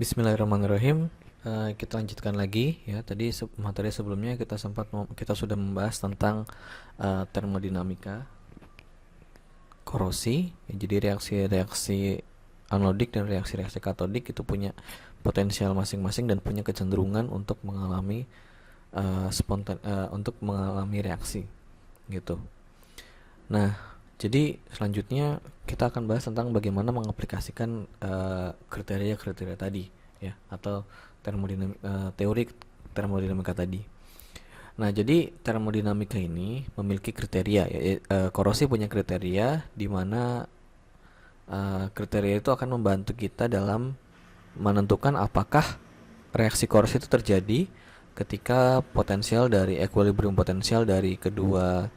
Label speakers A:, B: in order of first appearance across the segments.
A: Bismillahirrahmanirrahim. Kita lanjutkan lagi ya. Tadi materi sebelumnya kita sudah membahas tentang termodinamika korosi. Ya, jadi reaksi-reaksi anodik dan reaksi-reaksi katodik itu punya potensial masing-masing dan punya kecenderungan untuk mengalami untuk mengalami reaksi gitu. Nah, jadi selanjutnya kita akan bahas tentang bagaimana mengaplikasikan kriteria-kriteria tadi ya, atau teori termodinamika tadi. Nah, jadi termodinamika ini memiliki kriteria ya, korosi punya kriteria di mana kriteria itu akan membantu kita dalam menentukan apakah reaksi korosi itu terjadi ketika potensial dari equilibrium potensial dari kedua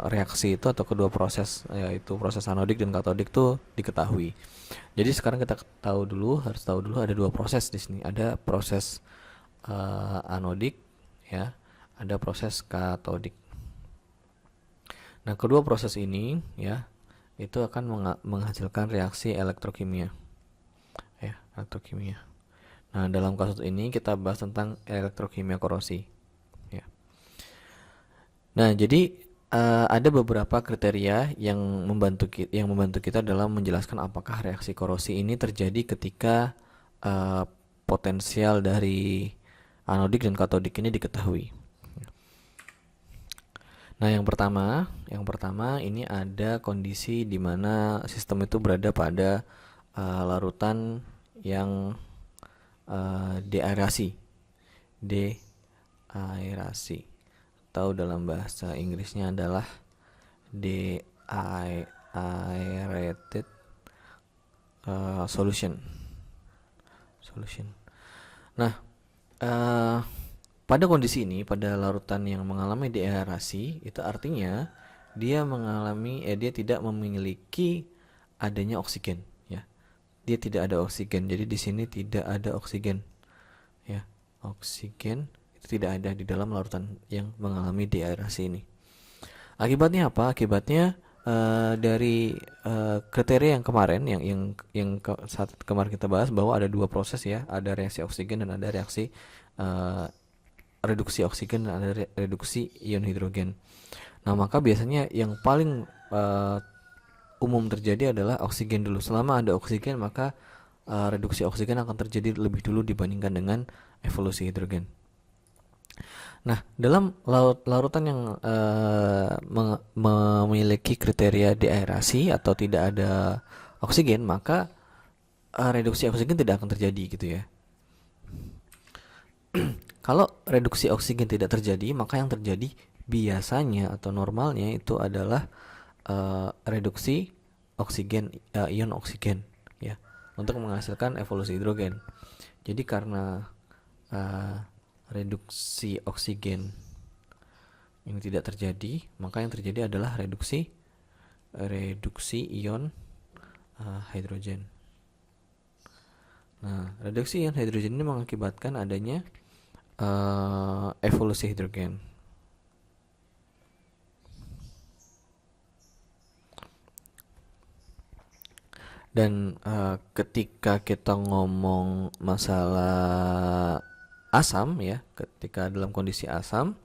A: reaksi itu atau kedua proses, yaitu proses anodik dan katodik itu diketahui. Jadi sekarang kita harus tahu dulu ada dua proses di sini. Ada proses anodik ya, ada proses katodik. Nah, kedua proses ini ya itu akan menghasilkan reaksi elektrokimia. Ya, elektrokimia. Nah, dalam kasus ini kita bahas tentang elektrokimia korosi. Ya. Nah, jadi ada beberapa kriteria yang membantu kita dalam menjelaskan apakah reaksi korosi ini terjadi ketika potensial dari anodik dan katodik ini diketahui. Nah, yang pertama ini ada kondisi di mana sistem itu berada pada larutan yang deaerasi, atau dalam bahasa Inggrisnya adalah deaerated solution. Nah, pada kondisi ini, pada larutan yang mengalami deaerasi, itu artinya dia tidak memiliki adanya oksigen ya. Dia tidak ada oksigen. Jadi di sini tidak ada oksigen ya. Oksigen itu tidak ada di dalam larutan yang mengalami deaerasi ini. Akibatnya apa? Akibatnya dari kriteria yang kemarin saat kemarin kita bahas bahwa ada dua proses ya, ada reaksi oksigen dan ada reaksi reduksi oksigen dan ada reduksi ion hidrogen. Nah, maka biasanya yang paling umum terjadi adalah oksigen dulu. Selama ada oksigen, maka reduksi oksigen akan terjadi lebih dulu dibandingkan dengan evolusi hidrogen. Nah, dalam larutan yang memiliki kriteria deaerasi atau tidak ada oksigen, maka reduksi oksigen tidak akan terjadi gitu ya. Kalau reduksi oksigen tidak terjadi, maka yang terjadi biasanya atau normalnya itu adalah reduksi oksigen, ion oksigen ya, untuk menghasilkan evolusi hidrogen. Jadi karena reduksi oksigen ini tidak terjadi, maka yang terjadi adalah reduksi ion hidrogen. Nah, reduksi ion hidrogen ini mengakibatkan adanya evolusi hidrogen. Dan ketika kita ngomong masalah asam ya, ketika dalam kondisi asam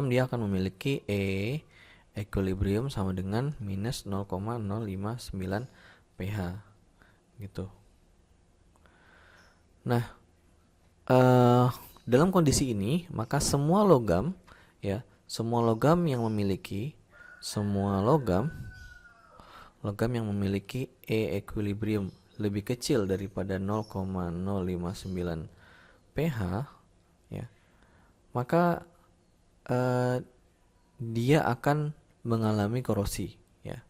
A: dia akan memiliki equilibrium sama dengan minus 0,059 pH gitu. Nah, dalam kondisi ini maka semua logam yang memiliki equilibrium lebih kecil daripada 0,059 pH ya, maka dia akan mengalami korosi ya.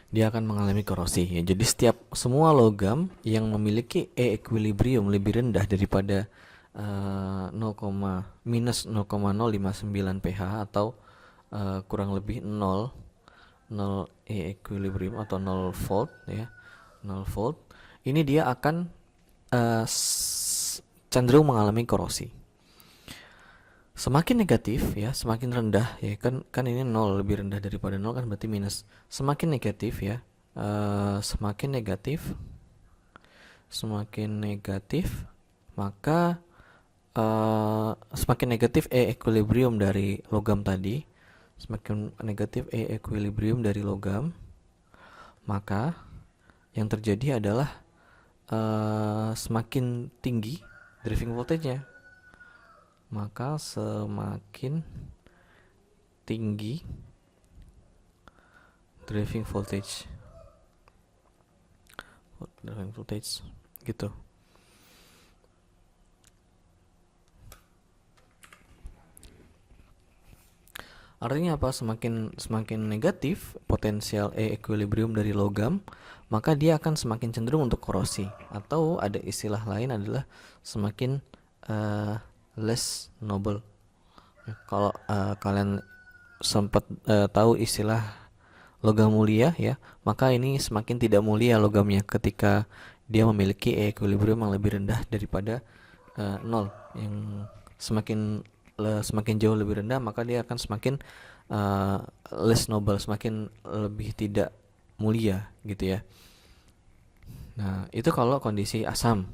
A: Dia akan mengalami korosi ya. Jadi semua logam yang memiliki equilibrium lebih rendah daripada minus 0,059 pH atau kurang lebih 0 equilibrium atau 0 volt ya, 0 volt, ini dia akan cenderung mengalami korosi. Semakin negatif ya, semakin rendah ya, kan ini 0, lebih rendah daripada 0 kan berarti minus. Semakin negatif ya, semakin negatif, maka semakin negatif E equilibrium dari logam tadi, maka yang terjadi adalah semakin tinggi driving voltage-nya. Maka semakin tinggi driving voltage gitu. Artinya apa? Semakin negatif potensial E equilibrium dari logam, maka dia akan semakin cenderung untuk korosi, atau ada istilah lain adalah semakin less noble. Kalau kalian sempat tahu istilah logam mulia ya, maka ini semakin tidak mulia logamnya ketika dia memiliki E equilibrium yang lebih rendah daripada 0. Yang semakin jauh lebih rendah, maka dia akan semakin less noble, semakin lebih tidak mulia gitu ya. Nah, itu kalau kondisi asam.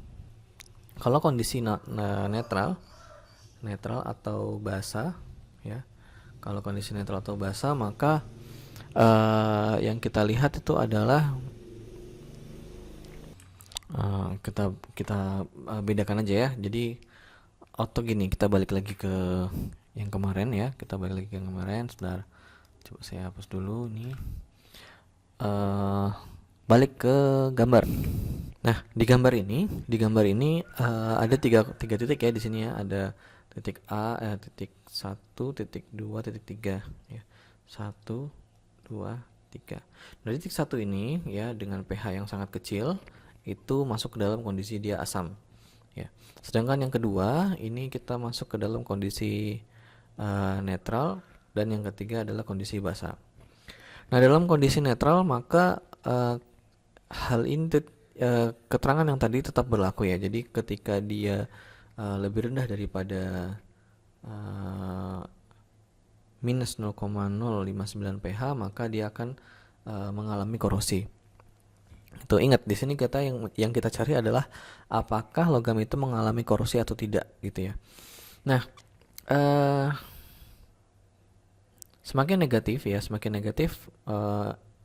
A: Kalau kondisi netral atau basa ya. Kalau kondisi netral atau basa, maka yang kita lihat itu adalah kita bedakan aja ya. Jadi atau gini, kita balik lagi ke yang kemarin ya. Sebentar, coba saya hapus dulu nih. Balik ke gambar. Nah, di gambar ini ada tiga titik ya di sini ya. Ada titik A, titik 1, titik 2, titik 3 ya. 1, 2, 3. Nah, titik 1 ini ya dengan pH yang sangat kecil itu masuk ke dalam kondisi dia asam. Ya. Sedangkan yang kedua ini kita masuk ke dalam kondisi netral, dan yang ketiga adalah kondisi basa. Nah, dalam kondisi netral maka hal ini keterangan yang tadi tetap berlaku ya. Jadi ketika dia lebih rendah daripada minus 0,059 pH, maka dia akan mengalami korosi. Itu ingat di sini kita yang kita cari adalah apakah logam itu mengalami korosi atau tidak gitu ya. Nah, semakin negatif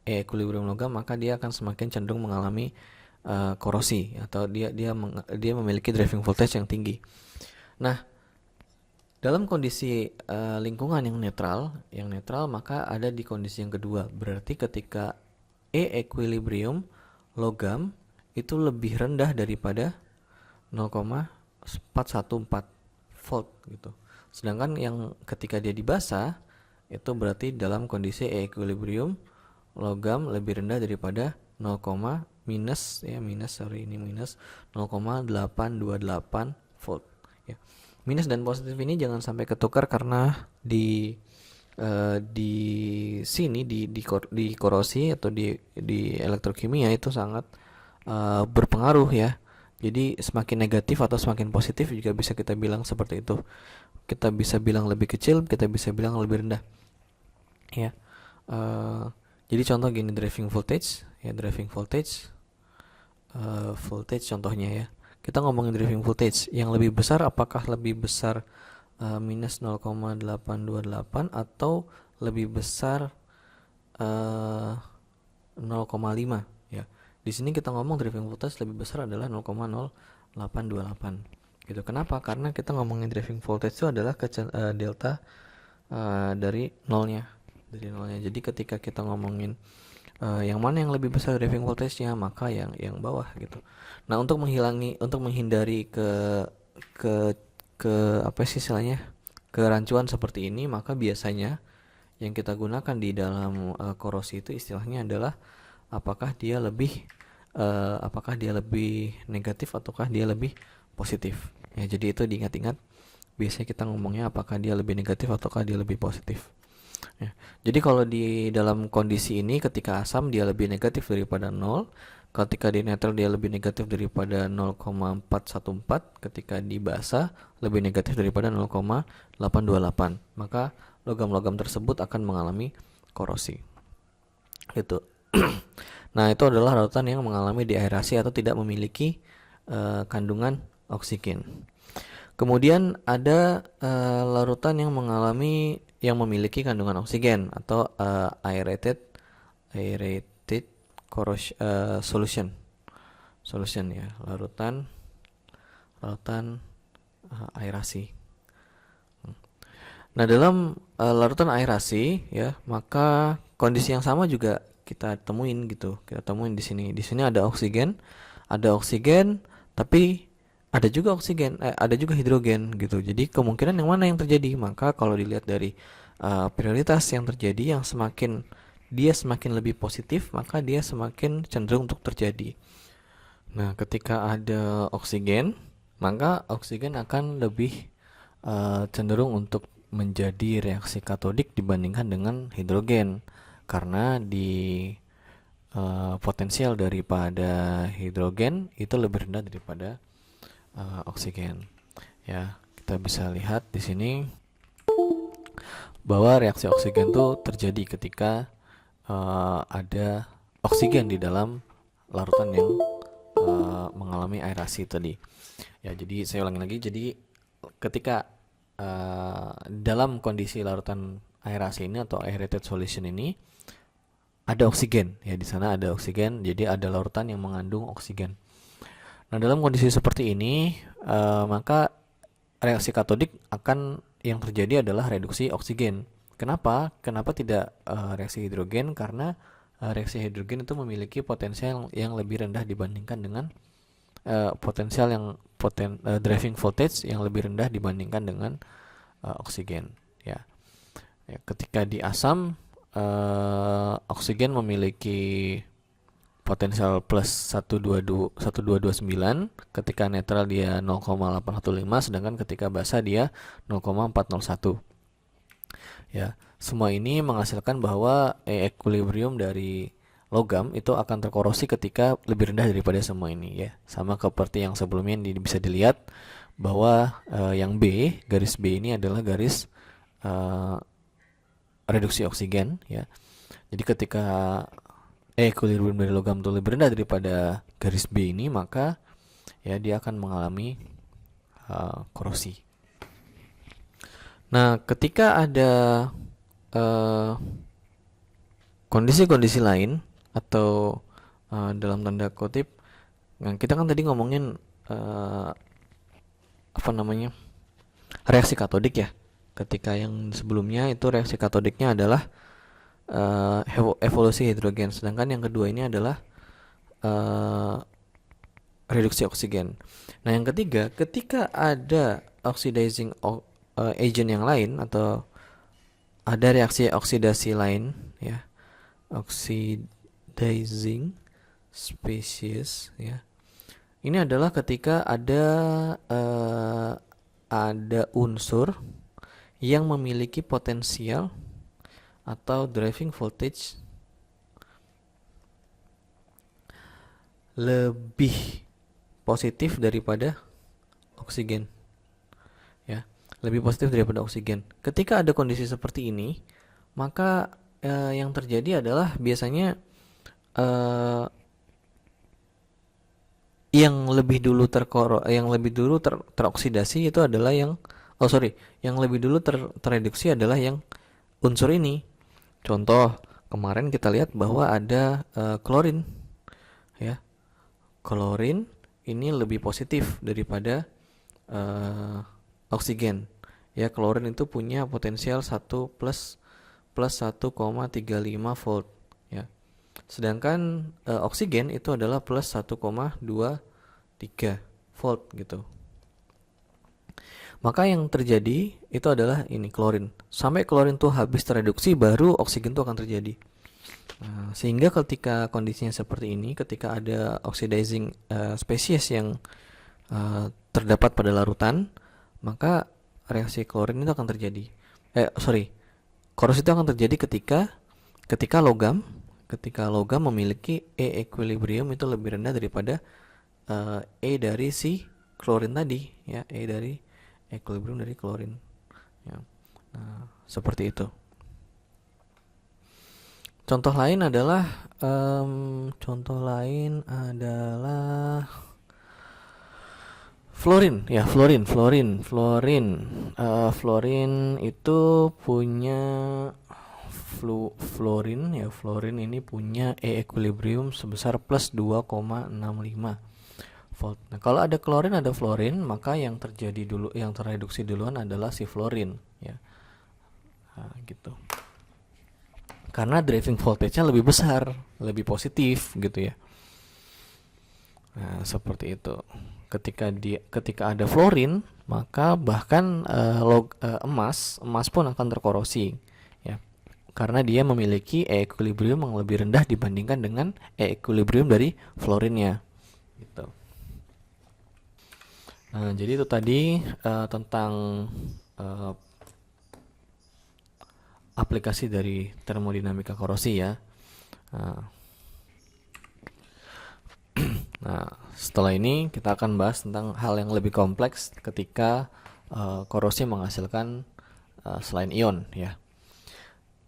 A: equilibrium logam, maka dia akan semakin cenderung mengalami korosi, atau dia memiliki driving voltage yang tinggi. Nah, dalam kondisi lingkungan yang netral maka ada di kondisi yang kedua. Berarti ketika E equilibrium logam itu lebih rendah daripada 0,414 volt gitu. Sedangkan yang ketika dia di basa itu berarti dalam kondisi E equilibrium logam lebih rendah daripada minus 0,828 volt ya. Minus dan positif ini jangan sampai ketukar, karena di sini di korosi atau di elektrokimia itu sangat berpengaruh ya. Jadi semakin negatif atau semakin positif juga bisa kita bilang seperti itu. Kita bisa bilang lebih kecil, kita bisa bilang lebih rendah ya. Jadi contoh gini, driving voltage contohnya ya. Kita ngomongin driving voltage yang lebih besar, apakah lebih besar minus 0,828 atau lebih besar 0,5 ya. Di sini kita ngomong driving voltage lebih besar adalah 0,0828 gitu. Kenapa? Karena kita ngomongin driving voltage itu adalah delta dari nolnya. Jadi ketika kita ngomongin yang mana yang lebih besar driving voltage-nya, maka yang bawah gitu. Nah, untuk menghindari ke apa sih istilahnya, kerancuan seperti ini, maka biasanya yang kita gunakan di dalam korosi itu istilahnya adalah apakah dia lebih negatif ataukah dia lebih positif ya. Jadi itu diingat-ingat, biasanya kita ngomongnya apakah dia lebih negatif ataukah dia lebih positif ya. Jadi kalau di dalam kondisi ini ketika asam dia lebih negatif daripada 0, ketika di netral dia lebih negatif daripada 0,414, ketika di basa lebih negatif daripada 0,828, maka logam-logam tersebut akan mengalami korosi. Itu. Nah, itu adalah larutan yang mengalami deaerasi atau tidak memiliki kandungan oksigen. Kemudian ada larutan yang memiliki kandungan oksigen atau aerated solution ya, larutan aerasi. Nah, dalam larutan aerasi ya, maka kondisi yang sama juga kita temuin gitu. Kita temuin di sini. Di sini ada oksigen, tapi ada juga hidrogen gitu. Jadi kemungkinan yang mana yang terjadi? Maka kalau dilihat dari prioritas yang terjadi, yang dia semakin lebih positif, maka dia semakin cenderung untuk terjadi. Nah, ketika ada oksigen, maka oksigen akan lebih cenderung untuk menjadi reaksi katodik dibandingkan dengan hidrogen, karena di potensial daripada hidrogen itu lebih rendah daripada oksigen. Ya, kita bisa lihat di sini bahwa reaksi oksigen itu terjadi ketika ada oksigen di dalam larutan yang mengalami aerasi tadi. Ya, jadi saya ulangi lagi. Jadi ketika dalam kondisi larutan aerasi ini atau aerated solution ini ada oksigen, ya di sana ada oksigen, jadi ada larutan yang mengandung oksigen. Nah, dalam kondisi seperti ini maka reaksi katodik yang terjadi adalah reduksi oksigen. Kenapa tidak reaksi hidrogen? Karena reaksi hidrogen itu memiliki potensial yang lebih rendah dibandingkan dengan driving voltage yang lebih rendah dibandingkan dengan oksigen. Ya, ketika di asam oksigen memiliki potensial plus 1229, ketika netral dia 0,815, sedangkan ketika basa dia 0,401. Ya, semua ini menghasilkan bahwa equilibrium dari logam itu akan terkorosi ketika lebih rendah daripada semua ini ya. Sama seperti yang sebelumnya bisa dilihat bahwa yang garis B ini adalah garis reduksi oksigen ya. Jadi ketika equilibrium dari logam itu lebih rendah daripada garis B ini, maka ya dia akan mengalami korosi. Nah, ketika ada kondisi-kondisi lain atau dalam tanda kutip, nah kita kan tadi ngomongin reaksi katodik ya. Ketika yang sebelumnya itu reaksi katodiknya adalah evolusi hidrogen, sedangkan yang kedua ini adalah reduksi oksigen. Nah, yang ketiga, ketika ada oxidizing agent yang lain atau ada reaksi oksidasi lain ya, oxidizing species ya, ini adalah ketika ada unsur yang memiliki potensial atau driving voltage lebih positif daripada oksigen ya, lebih positif daripada oksigen. Ketika ada kondisi seperti ini, maka yang terjadi adalah biasanya yang lebih dulu teroksidasi itu adalah yang lebih dulu tereduksi adalah yang unsur ini. Contoh, kemarin kita lihat bahwa ada klorin ya. Klorin ini lebih positif daripada oksigen. Ya, klorin itu punya potensial 1 plus 1,35 volt ya. Sedangkan oksigen itu adalah plus 1,23 volt gitu. Maka yang terjadi itu adalah ini klorin. Sampai klorin tuh habis tereduksi baru oksigen tuh akan terjadi. Nah, sehingga ketika kondisinya seperti ini, ketika ada oxidizing spesies yang terdapat pada larutan, maka reaksi klorin itu akan terjadi. Korosi itu akan terjadi ketika logam memiliki equilibrium itu lebih rendah daripada dari si klorin tadi ya, dari equilibrium dari klorin ya. Nah, seperti itu. Contoh lain adalah contoh lain adalah fluorin, ya fluorin itu punya fluorin ini punya E equilibrium sebesar plus 2,65 volt. Nah, kalau ada klorin ada fluorin, maka yang terreduksi duluan adalah si fluorin, ya. Nah, gitu. Karena driving voltage-nya lebih besar, lebih positif gitu ya. Nah, seperti itu. Ketika ada fluorin, maka bahkan emas pun akan terkorosi, ya. Karena dia memiliki E equilibrium yang lebih rendah dibandingkan dengan E equilibrium dari fluorinnya. Gitu. Nah, jadi itu tadi tentang aplikasi dari termodinamika korosi, ya. Nah, setelah ini kita akan bahas tentang hal yang lebih kompleks ketika korosi menghasilkan selain ion, ya.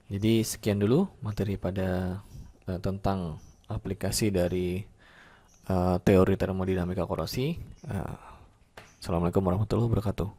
A: Jadi sekian dulu materi pada tentang aplikasi dari teori termodinamika korosi. Assalamualaikum warahmatullahi wabarakatuh.